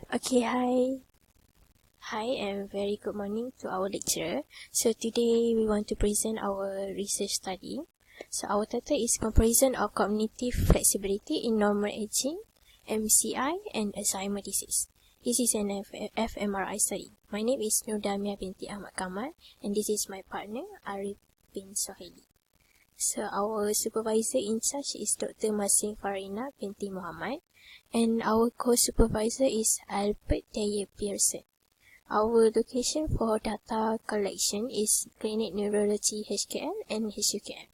Okay, hi. Hi and very good morning to our lecturer. So today we want to present our research study. So our title is Comparison of Cognitive Flexibility in Normal Aging, MCI and Alzheimer's Disease. This is an fMRI study. My name is Nurdamia binti Ahmad Kamal and this is my partner Arif bin Sohaili. So our supervisor in charge is Dr. Masing Farina binti Muhammad and our co-supervisor is Albert Daya Pearson. Our location for data collection is Clinic Neurology HKL and HUKM.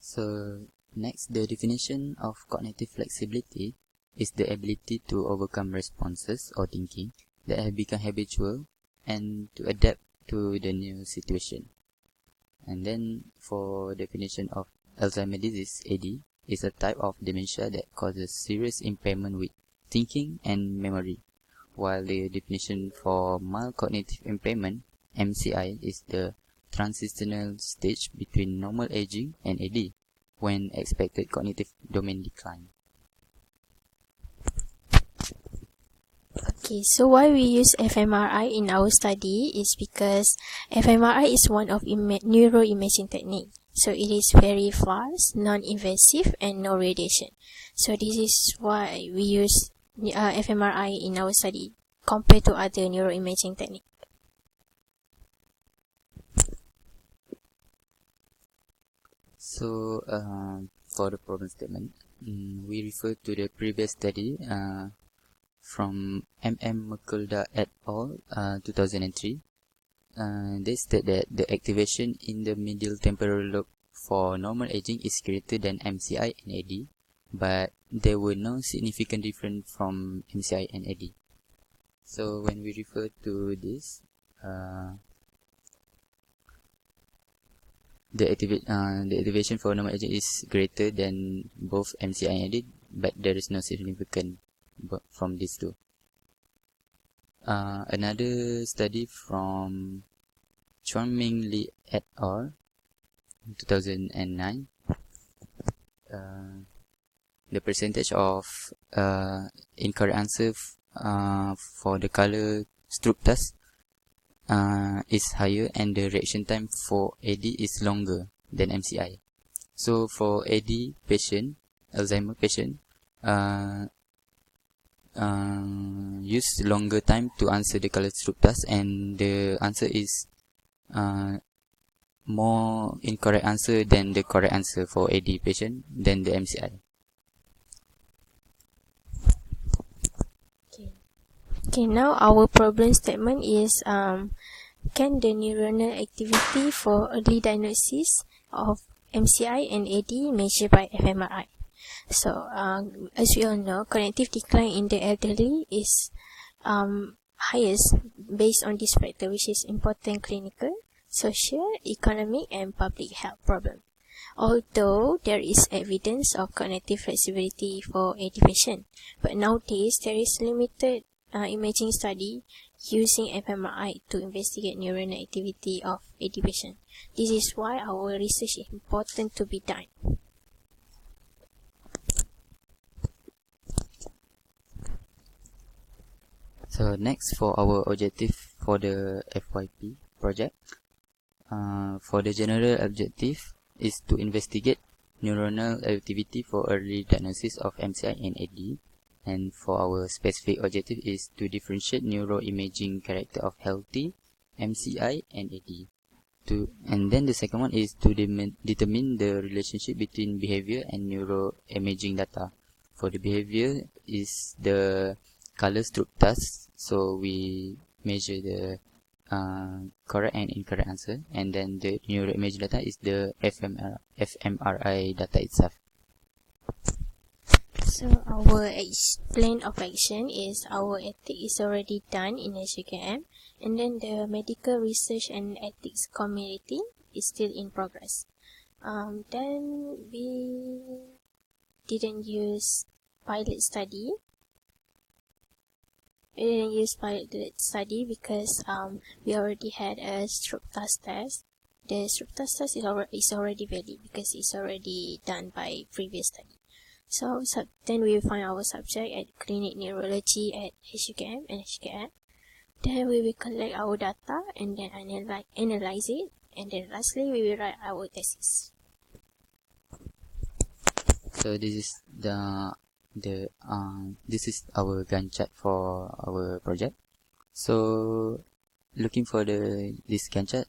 So next, the definition of cognitive flexibility is the ability to overcome responses or thinking that have become habitual and to adapt to the new situation. And then for definition of Alzheimer's disease, AD, is a type of dementia that causes serious impairment with thinking and memory, while the definition for mild cognitive impairment, MCI, is the transitional stage between normal aging and AD, when expected cognitive domain decline. Okay, so why we use fMRI in our study is because fMRI is one of neuroimaging technique. So it is very fast, non-invasive and no radiation. So this is why we use fMRI in our study compared to other neuroimaging technique. So for the problem statement, we refer to the previous study from Mkulda et al. 2003. They state that the activation in the medial temporal lobe for normal aging is greater than MCI and AD, but there were no significant difference from MCI and AD. So when we refer to this, the activation for normal aging is greater than both MCI and AD, but there is no significant from these two. Another study from Chuan-Ming Li et al. 2009. The percentage of incorrect answer for the color stroke test is higher, and the reaction time for AD is longer than MCI. So for AD patient, Alzheimer patient, use longer time to answer the color stroke test, and the answer is more incorrect answer than the correct answer for AD patient than the MCI. Okay, now our problem statement is can the neuronal activity for early diagnosis of MCI and AD measured by fMRI? So, as we all know, cognitive decline in the elderly is highest based on this factor, which is important clinical, social, economic, and public health problem. Although there is evidence of cognitive flexibility for AD patient, but nowadays there is limited imaging study using fMRI to investigate neuronal activity of AD patient. This is why our research is important to be done. So next, for our objective for the FYP project, for the general objective is to investigate neuronal activity for early diagnosis of MCI and AD, and for our specific objective is to differentiate neuroimaging character of healthy MCI and AD. And then the second one is to determine the relationship between behavior and neuroimaging data. For the behavior is the color stroke test, so we measure the correct and incorrect answer, and then the neuroimaging data is the fMRI data itself. So our plan of action is our ethics is already done in HUKM, and then the medical research and ethics community is still in progress. Then we didn't use pilot study. We didn't use pilot study because we already had a stroke test. The stroke test is already valid because it's already done by previous study. So then we will find our subject at clinic neurology at HUKM and HKM. Then we will collect our data and then analyze it, and then lastly we will write our thesis. So this is this is our Gantt chart for our project. So looking for this Gantt chart,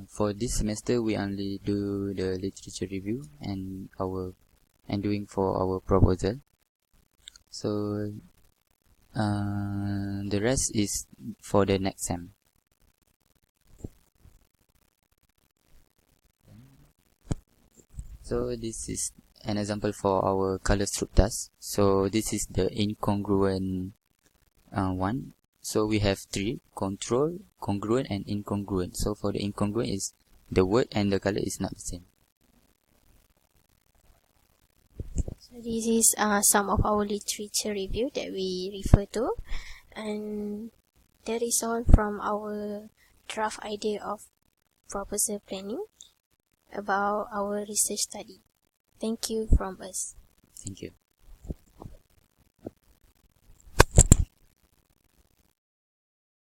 for this semester we only do the literature review and doing for our proposal. So the rest is for the next sem. So this is an example for our color stroke task. So this is the incongruent one. So we have three: control, congruent, and incongruent. So for the incongruent is the word and the color is not the same. So this is some of our literature review that we refer to, and that is all from our draft idea of proposal planning about our research study. Thank you from us. Thank you.